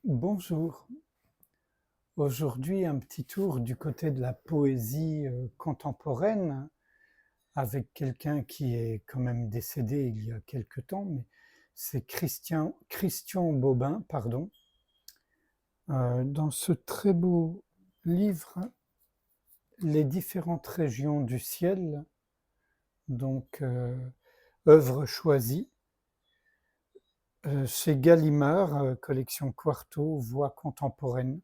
Bonjour. Aujourd'hui, un petit tour du côté de la poésie contemporaine avec quelqu'un qui est quand même décédé il y a quelque temps, mais c'est Christian Bobin, pardon. Dans ce très beau livre, Les différentes régions du ciel, donc œuvre choisie, chez Gallimard, collection Quarto, Voix contemporaine.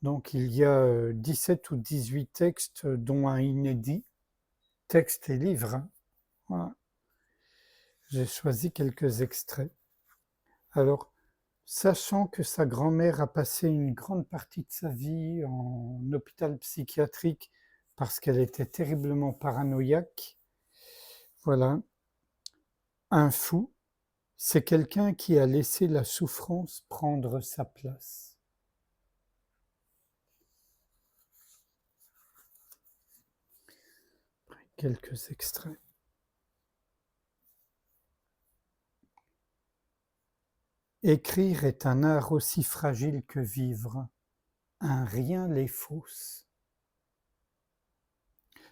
Donc il y a 17 ou 18 textes, dont un inédit, texte et livre, hein. Voilà. J'ai choisi quelques extraits. Alors, sachant que sa grand-mère a passé une grande partie de sa vie en hôpital psychiatrique parce qu'elle était terriblement paranoïaque, voilà, un fou, c'est quelqu'un qui a laissé la souffrance prendre sa place. Quelques extraits. Écrire est un art aussi fragile que vivre. Un rien les fausse.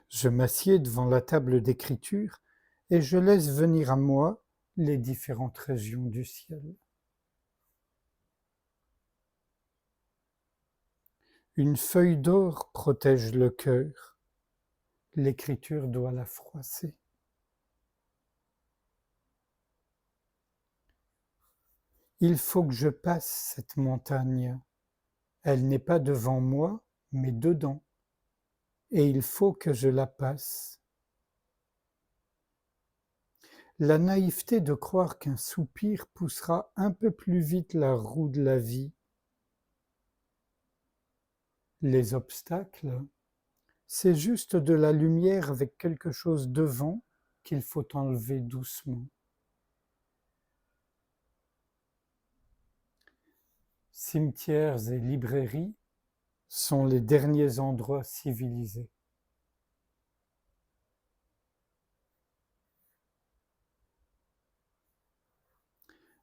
Je m'assieds devant la table d'écriture et je laisse venir à moi les différentes régions du ciel. Une feuille d'or protège le cœur. L'écriture doit la froisser. Il faut que je passe cette montagne. Elle n'est pas devant moi, mais dedans. Et il faut que je la passe. La naïveté de croire qu'un soupir poussera un peu plus vite la roue de la vie. Les obstacles, c'est juste de la lumière avec quelque chose devant qu'il faut enlever doucement. Cimetières et librairies sont les derniers endroits civilisés.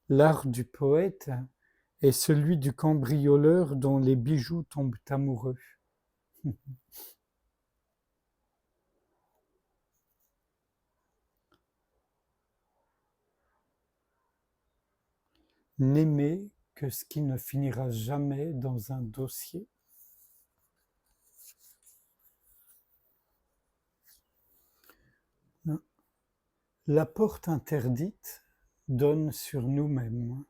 L'art du poète est celui du cambrioleur dont les bijoux tombent amoureux. N'aimer que ce qui ne finira jamais dans un dossier. La porte interdite donne sur nous-mêmes.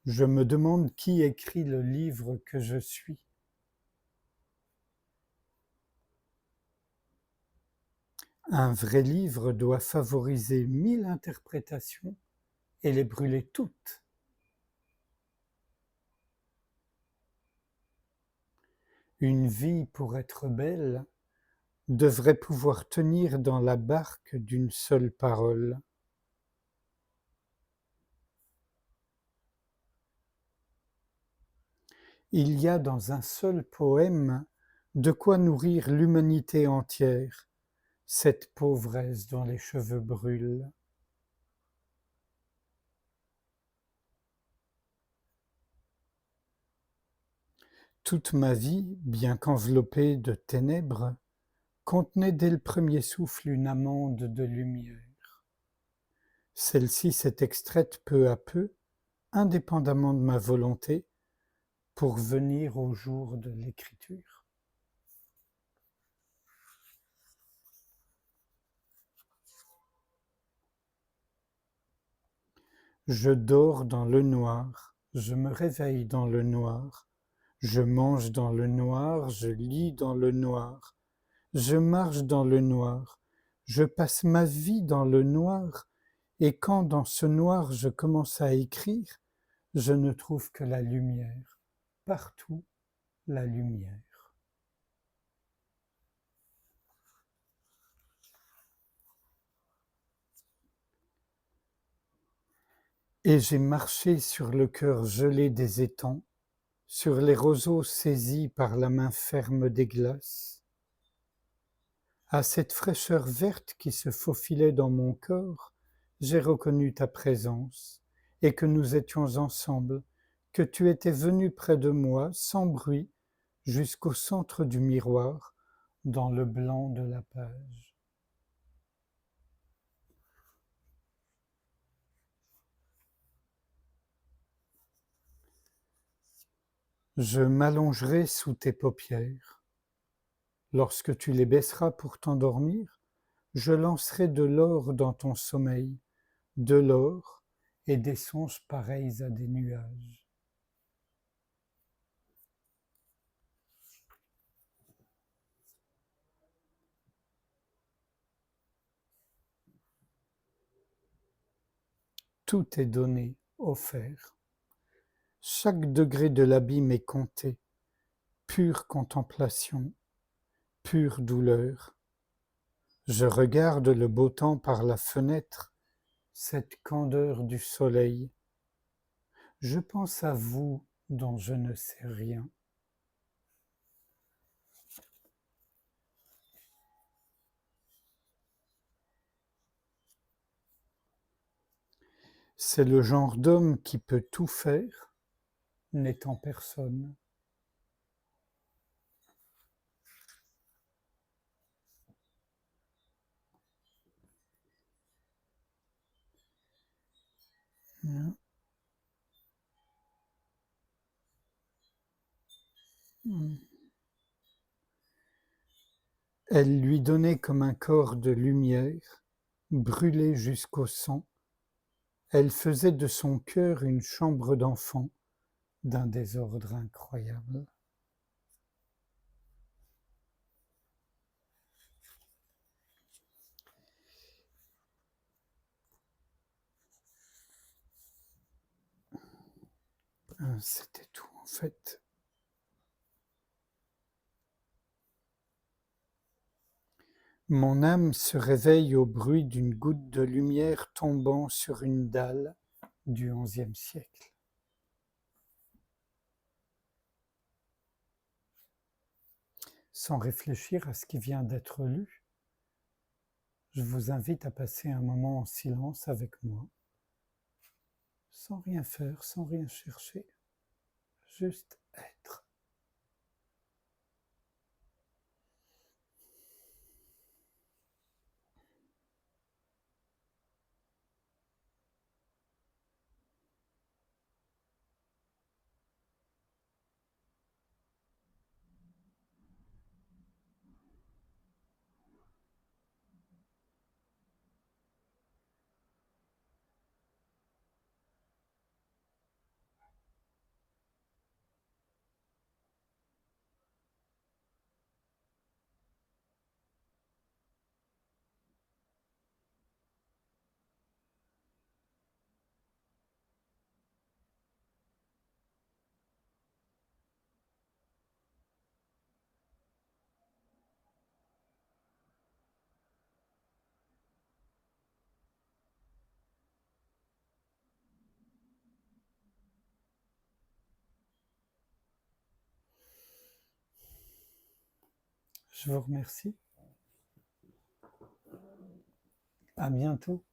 Je me demande qui écrit le livre que je suis. Un vrai livre doit favoriser 1000 interprétations et les brûler toutes. Une vie, pour être belle, devrait pouvoir tenir dans la barque d'une seule parole. Il y a dans un seul poème de quoi nourrir l'humanité entière, cette pauvresse dont les cheveux brûlent. Toute ma vie, bien qu'enveloppée de ténèbres, contenait dès le premier souffle une amande de lumière. Celle-ci s'est extraite peu à peu, indépendamment de ma volonté, pour venir au jour de l'écriture. Je dors dans le noir, je me réveille dans le noir, je mange dans le noir, je lis dans le noir, je marche dans le noir, je passe ma vie dans le noir, et quand dans ce noir je commence à écrire, je ne trouve que la lumière, partout la lumière. Et j'ai marché sur le cœur gelé des étangs, sur les roseaux saisis par la main ferme des glaces. À cette fraîcheur verte qui se faufilait dans mon corps, j'ai reconnu ta présence, et que nous étions ensemble, que tu étais venu près de moi, sans bruit, jusqu'au centre du miroir, dans le blanc de la page. Je m'allongerai sous tes paupières. Lorsque tu les baisseras pour t'endormir, je lancerai de l'or dans ton sommeil, de l'or et des songes pareils à des nuages. Tout est donné, offert. Chaque degré de l'abîme est compté, pure contemplation, pure douleur. Je regarde le beau temps par la fenêtre, cette candeur du soleil. Je pense à vous dont je ne sais rien. C'est le genre d'homme qui peut tout faire, n'étant personne. Elle lui donnait comme un corps de lumière, brûlé jusqu'au sang. Elle faisait de son cœur une chambre d'enfant d'un désordre incroyable. C'était tout en fait. Mon âme se réveille au bruit d'une goutte de lumière tombant sur une dalle du XIe siècle. Sans réfléchir à ce qui vient d'être lu, je vous invite à passer un moment en silence avec moi, sans rien faire, sans rien chercher, juste être. Je vous remercie. À bientôt.